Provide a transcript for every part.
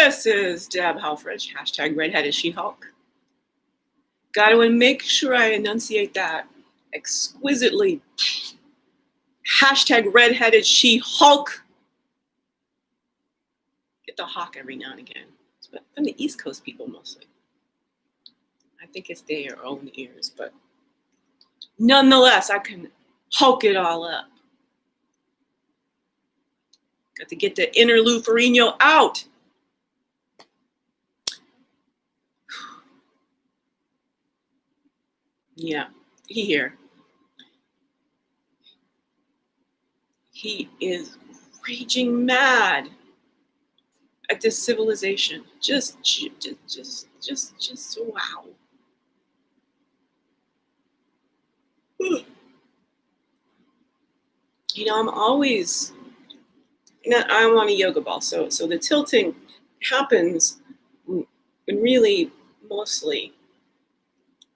This is Deb Halfridge, hashtag redheaded She-Hulk. Gotta make sure I enunciate that exquisitely. Hashtag redheaded She-Hulk. Get the hawk every now and again. But from the East Coast people mostly. I think it's their own ears, but nonetheless, I can hulk it all up. Got to get the inner Lou Ferrigno out. Yeah, he is raging mad at this civilization. Just wow. You know, I'm on a yoga ball, so the tilting happens when really mostly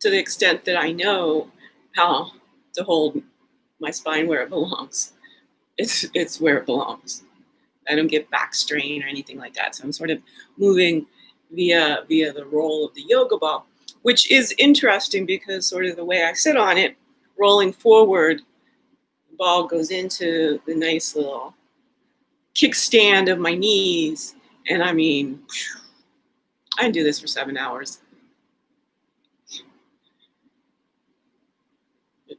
to the extent that I know how to hold my spine where it belongs. It's where it belongs. I don't get back strain or anything like that. So I'm sort of moving via the roll of the yoga ball, which is interesting because sort of the way I sit on it, rolling forward, the ball goes into the nice little kickstand of my knees. And I mean, I can do this for 7 hours.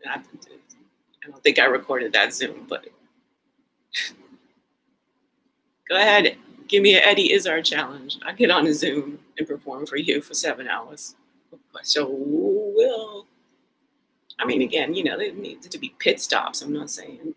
I don't think I recorded that Zoom, but go ahead, give me an Eddie Izzard challenge. I'll get on a Zoom and perform for you for 7 hours. So will. I mean, again, you know, there needs to be pit stops. I'm not saying.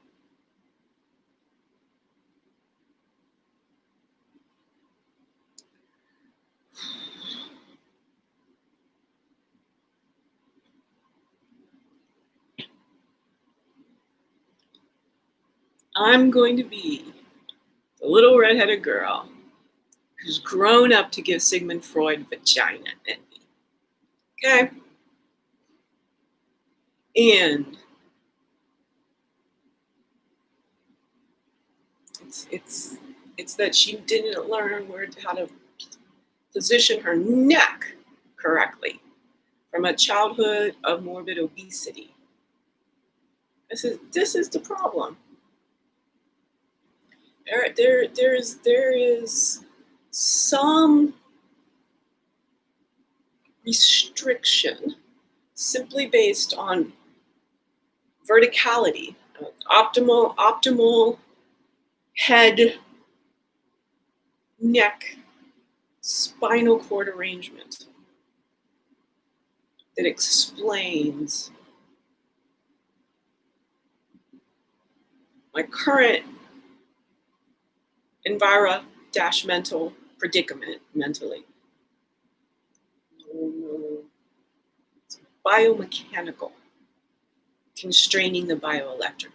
I'm going to be the little redheaded girl who's grown up to give Sigmund Freud vagina envy. Okay? And it's that she didn't learn how to position her neck correctly from a childhood of morbid obesity. This is the problem. There is some restriction simply based on verticality, optimal head, neck, spinal cord arrangement that explains my current enviro-mental predicament mentally. It's biomechanical, constraining the bioelectric.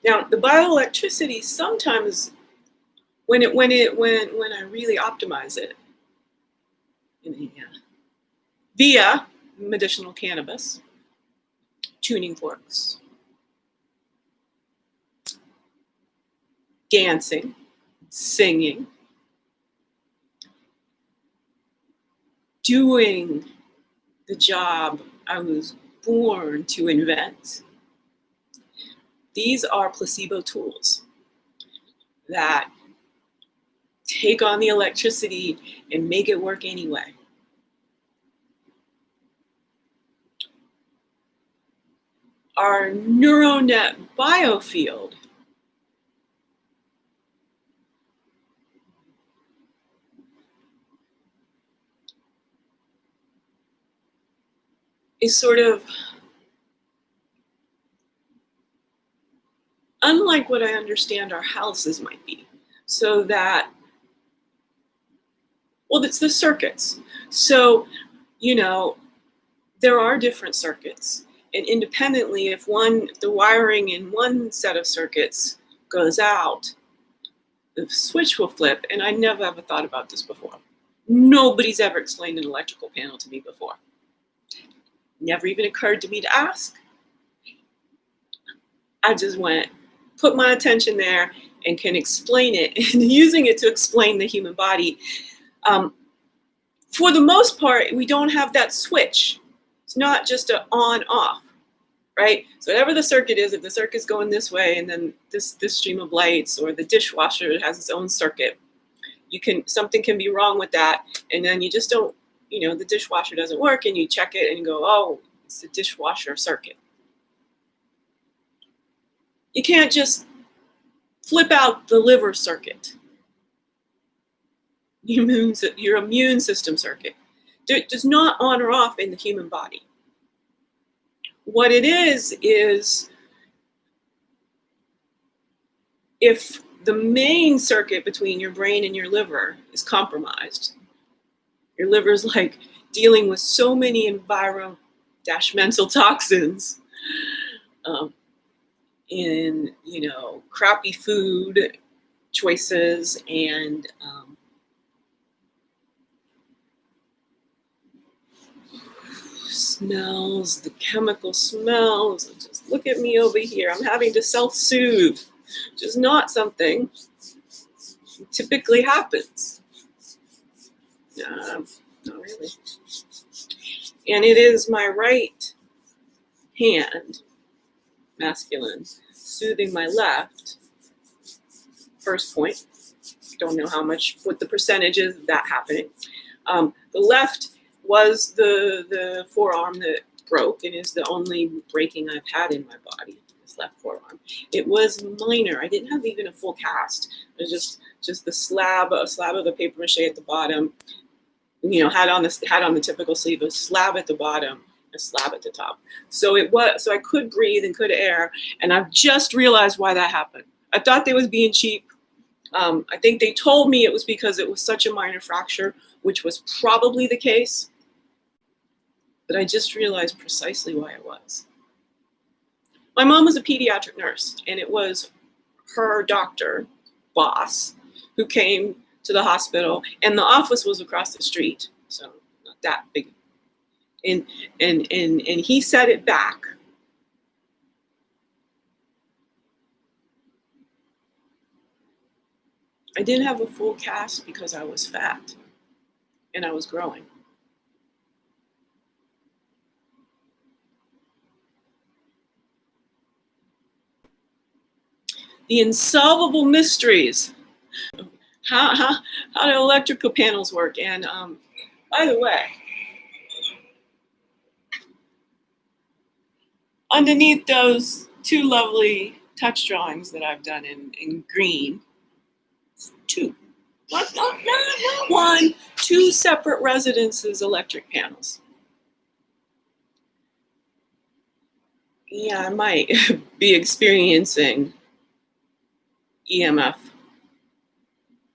Now, the bioelectricity sometimes, when I really optimize it, via medicinal cannabis, tuning forks, dancing, singing, doing the job I was born to invent. These are placebo tools that take on the electricity and make it work anyway. Our neuronet biofield is sort of unlike what I understand our houses might be. So that, well, it's the circuits. So, you know, there are different circuits. And independently, if the wiring in one set of circuits goes out, the switch will flip. And I never ever thought about this before. Nobody's ever explained an electrical panel to me before. Never even occurred to me to ask. I just put my attention there and can explain it, and using it to explain the human body. For the most part, we don't have that switch. It's not just an on-off, right? So whatever the circuit is, if the circuit's going this way, and then this stream of lights, or the dishwasher has its own circuit, something can be wrong with that, and then you just don't, the dishwasher doesn't work, and you check it and you go, oh, it's the dishwasher circuit. You can't just flip out the liver circuit, your immune system circuit. It's not on or off in the human body. What it is if the main circuit between your brain and your liver is compromised, your liver's like dealing with so many environmental toxins, in crappy food choices, and smells, the chemical smells. Just look at me over here. I'm having to self-soothe, which is not something that typically happens. Not really. And it is my right hand, masculine, soothing my left. First point. Don't know what the percentage is of that happening. The left was the forearm that broke, and is the only breaking I've had in my body, this left forearm. It was minor. I didn't have even a full cast. It was just a slab of a paper mache at the bottom. Had on the typical sleeve, a slab at the bottom, a slab at the top. So I could breathe and could air, and I've just realized why that happened. I thought they was being cheap. I think they told me it was because it was such a minor fracture, which was probably the case. But I just realized precisely why it was. My mom was a pediatric nurse, and it was her doctor, boss, who came to the hospital, and the office was across the street, so not that big. And he said it back. I didn't have a full cast because I was fat and I was growing. The insolvable mysteries. How do electrical panels work? And by the way, underneath those two lovely touch drawings that I've done in green, two, not one, two separate residences electric panels. Yeah, I might be experiencing EMF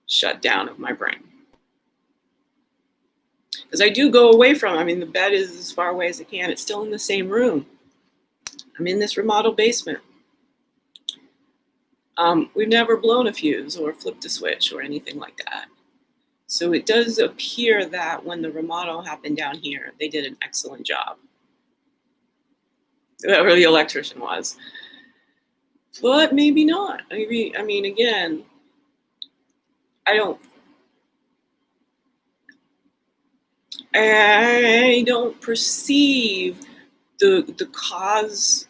shutdown of my brain. Because I do go away from, the bed is as far away as it can. It's still in the same room. I'm in this remodeled basement. We've never blown a fuse or flipped a switch or anything like that. So it does appear that when the remodel happened down here, they did an excellent job. Whoever the electrician was. But maybe not. Again, I don't perceive the cause,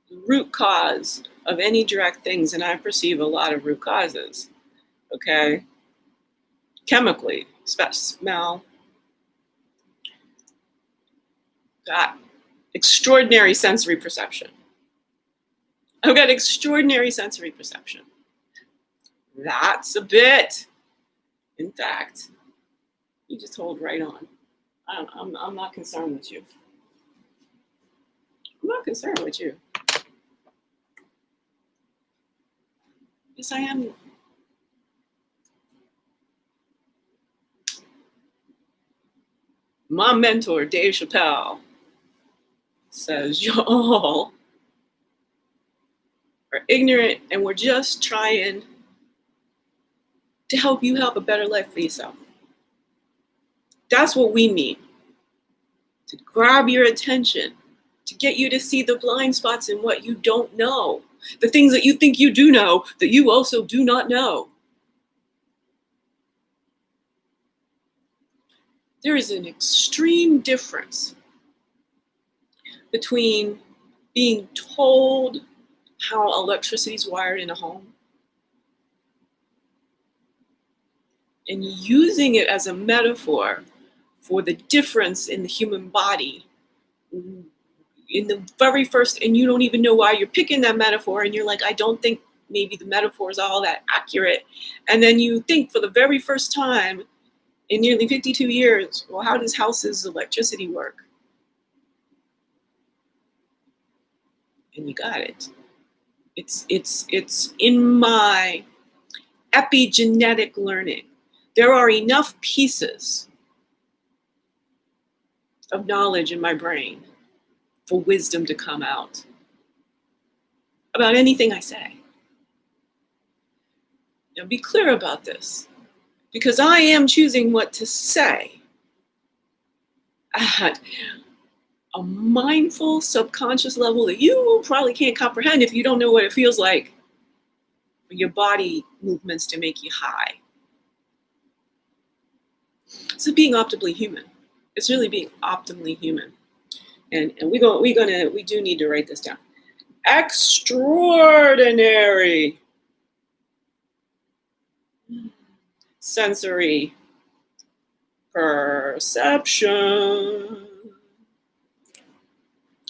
the root cause of any direct things, and I perceive a lot of root causes. Okay, chemically, smell, got extraordinary sensory perception. I've got extraordinary sensory perception. That's a bit. In fact, you just hold right on. I'm not concerned with you. I'm not concerned with you. Yes, I am. My mentor, Dave Chappelle, says you all are ignorant, and we're just trying to help you have a better life for yourself. That's what we mean. To grab your attention, to get you to see the blind spots in what you don't know, The things that you think you do know that you also do not know. There is an extreme difference between being told how electricity is wired in a home and using it as a metaphor for the difference in the human body in the very first, and you don't even know why you're picking that metaphor, and you're like, I don't think maybe the metaphor is all that accurate. And then you think for the very first time in nearly 52 years, well, how does houses' electricity work? And you got it. It's in my epigenetic learning. There are enough pieces of knowledge in my brain for wisdom to come out about anything I say. Now be clear about this, because I am choosing what to say at a mindful subconscious level that you probably can't comprehend if you don't know what it feels like for your body movements to make you high. It's being optimally human. It's really being optimally human. And we do need to write this down. Extraordinary sensory perception.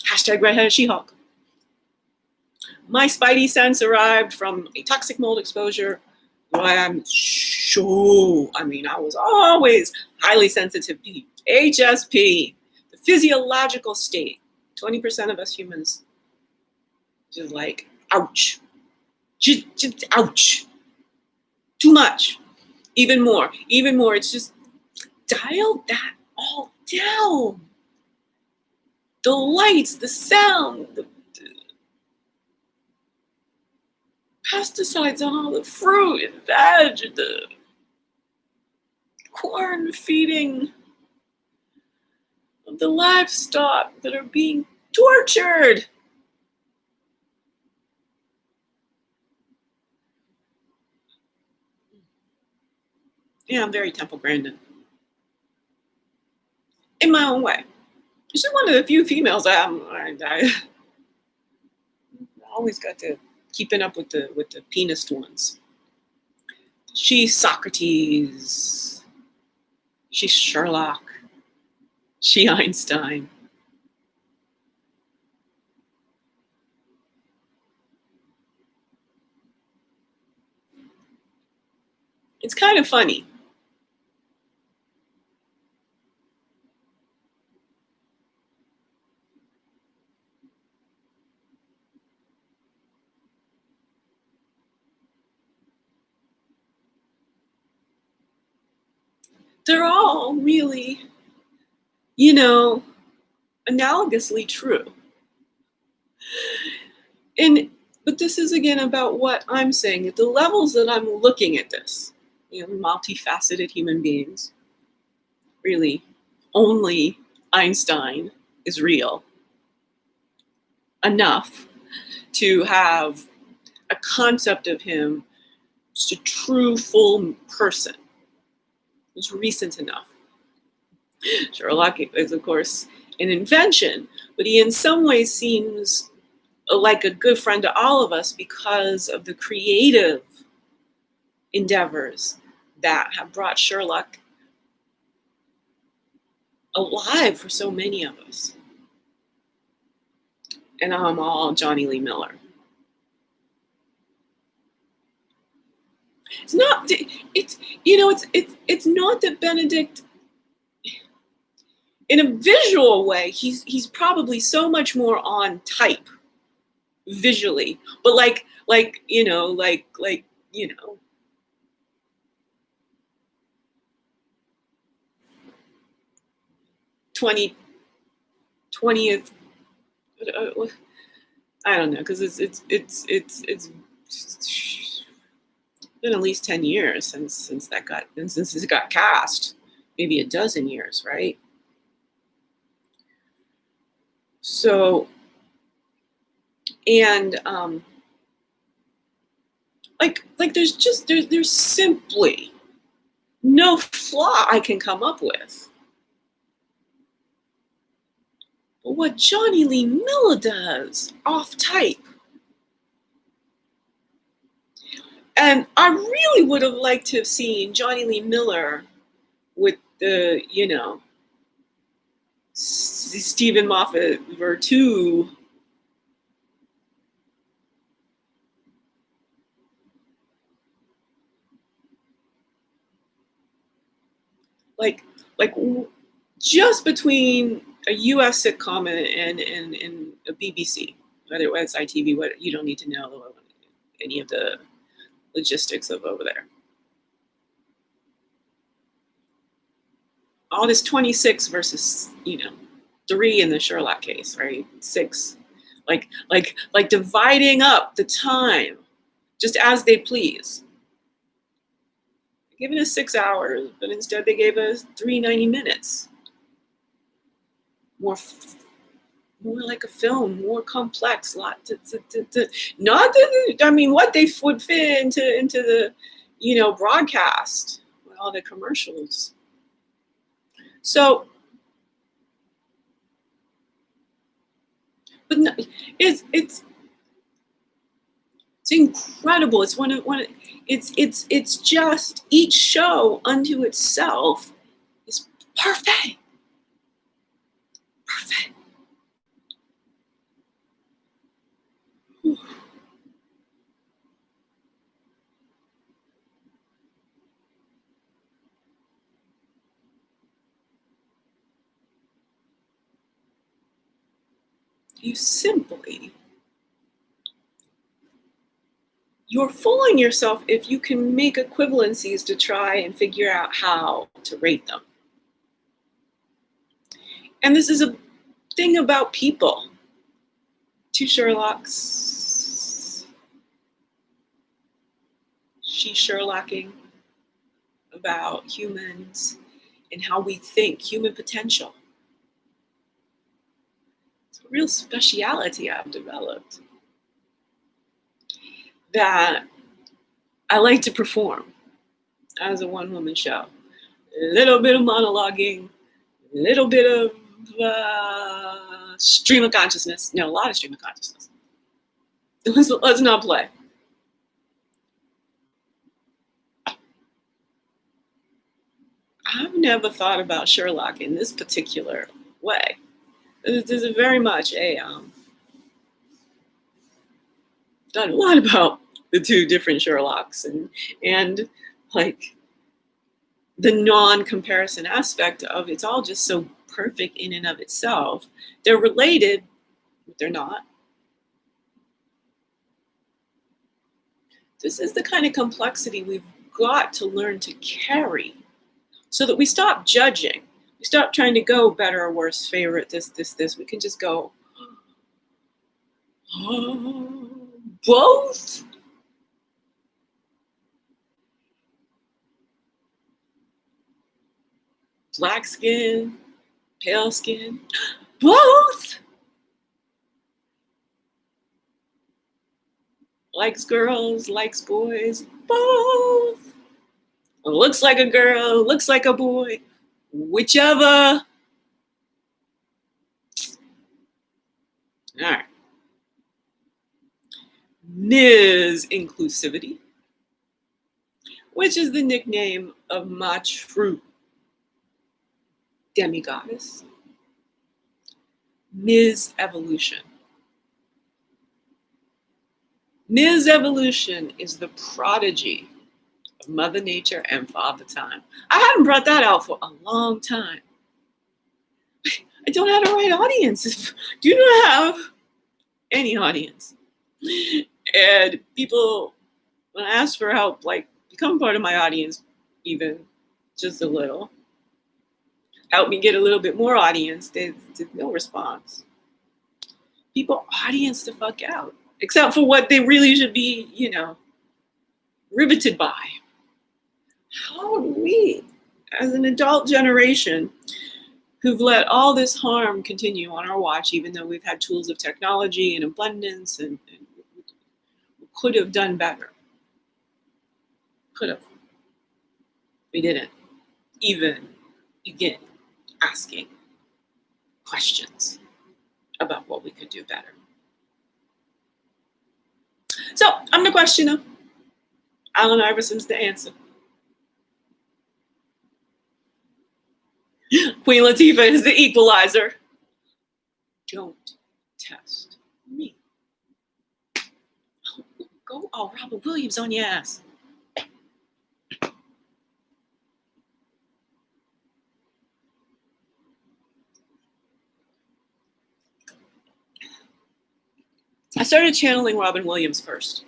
Hashtag redheaded She-Hulk. My spidey sense arrived from a toxic mold exposure. I was always highly sensitive to HSP, the physiological state. 20% of us humans just like, ouch, just ouch, too much, even more. It's just dial that all down. The lights, the sound, the pesticides on all the fruit and veg, the corn feeding of the livestock that are being tortured. Yeah, I'm very Temple Grandin. In my own way. She's one of the few females I always got to keeping up with the penis ones. She's Socrates. She's Sherlock. She Einstein. It's kind of funny. They're all really, analogously true. But this is again about what I'm saying. At the levels that I'm looking at this, multifaceted human beings, really, only Einstein is real enough to have a concept of him as a true, full person. It's recent enough. Sherlock is, of course, an invention, but he in some ways seems like a good friend to all of us because of the creative endeavors that have brought Sherlock alive for so many of us. And I'm all Johnny Lee Miller. It's not that Benedict, in a visual way, he's probably so much more on type visually, but like 20th, I don't know, because it's been at least 10 years since it got cast, maybe a dozen years, right? So, and like there's simply no flaw I can come up with. But what Johnny Lee Miller does off type, and I really would have liked to have seen Johnny Lee Miller with the, Stephen Moffat Vertu. Like just between a U.S. sitcom and a BBC, whether it was ITV, what you don't need to know any of the logistics of over there. All this 26 versus 3 in the Sherlock case, right? 6, like dividing up the time just as they please. Giving us 6 hours, but instead they gave us 390 minutes. More like a film, more complex. Not that, I mean, what they would fit into the broadcast with all the commercials. So, but no, it's incredible. It's it's just each show unto itself is perfect. Perfect. Whew. You're fooling yourself if you can make equivalencies to try and figure out how to rate them. And this is a thing about people. 2 Sherlocks. She's Sherlocking about humans and how we think, human potential. It's a real speciality I've developed that I like to perform as a one-woman show. A little bit of monologuing, a little bit of stream of consciousness. No, a lot of stream of consciousness. Let's not play. I've never thought about Sherlock in this particular way. This is very much done a lot about the 2 different Sherlocks and like the non-comparison aspect of it's all just so perfect in and of itself. They're related, but they're not. This is the kind of complexity we've got to learn to carry so that we stop judging. We stop trying to go better or worse, favorite, this. We can just go, oh, both? Black skin, pale skin, both? Likes girls, likes boys, both? Looks like a girl, looks like a boy, whichever. All right. Ms. Inclusivity, which is the nickname of my true demigoddess. Ms. Evolution. Ms. Evolution is the prodigy of Mother Nature and Father Time. I haven't brought that out for a long time. I don't have the right audience. Do not have any audience. And people, when I ask for help, like, become part of my audience, even just a little, help me get a little bit more audience, there's no response. People audience the fuck out, except for what they really should be, riveted by. How do we, as an adult generation, who've let all this harm continue on our watch, even though we've had tools of technology and abundance and we could have done better? could have. We didn't even begin asking questions about what we could do better. So I'm the questioner. Allen Iverson's the answer. Queen Latifah is the equalizer. Don't test me. Go all Robin Williams on your ass. I started channeling Robin Williams first.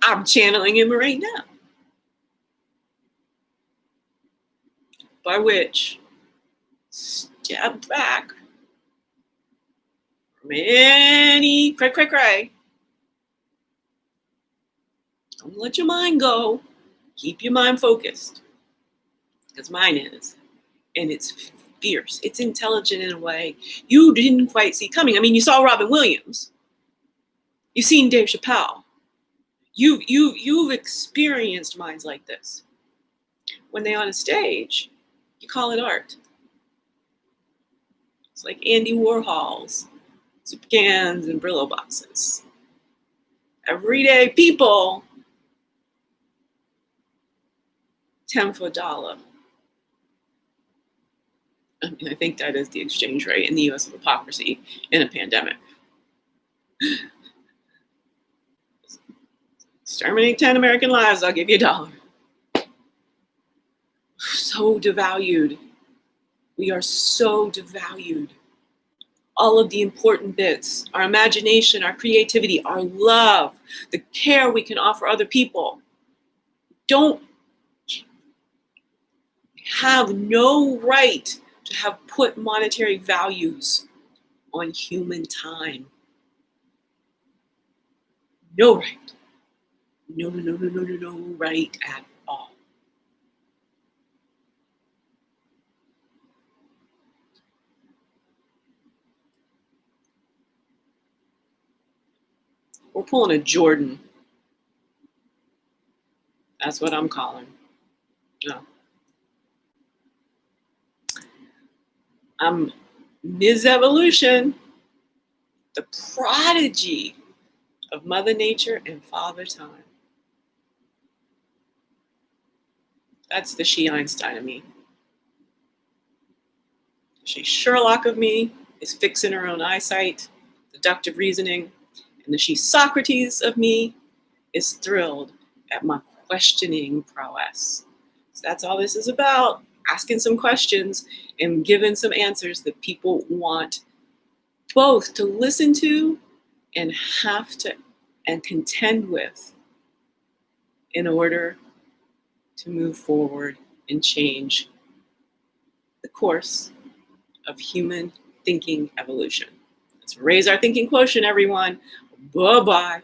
I'm channeling him right now. By which, step back from any cray. Don't let your mind go. Keep your mind focused. Because mine is. And it's fierce. It's intelligent in a way you didn't quite see coming. I mean, you saw Robin Williams. You've seen Dave Chappelle. You've experienced minds like this. When they're on a stage, you call it art. It's like Andy Warhol's soup cans and Brillo boxes. Everyday people, 10 for a dollar. I mean, I think that is the exchange rate in the US of hypocrisy in a pandemic. Exterminate 10 American lives, I'll give you $1. So devalued. We are so devalued. All of the important bits, our imagination, our creativity, our love, the care we can offer other people, have no right to have put monetary values on human time. No right. No right at all. We're pulling a Jordan. That's what I'm calling. No. I'm Ms. Evolution, the prodigy of Mother Nature and Father Time. That's the she Einstein of me. She Sherlock of me is fixing her own eyesight, deductive reasoning, and the she Socrates of me is thrilled at my questioning prowess. So that's all this is about, asking some questions and giving some answers that people want both to listen to and have to and contend with in order to move forward and change the course of human thinking evolution. Let's raise our thinking quotient, everyone. Bye-bye.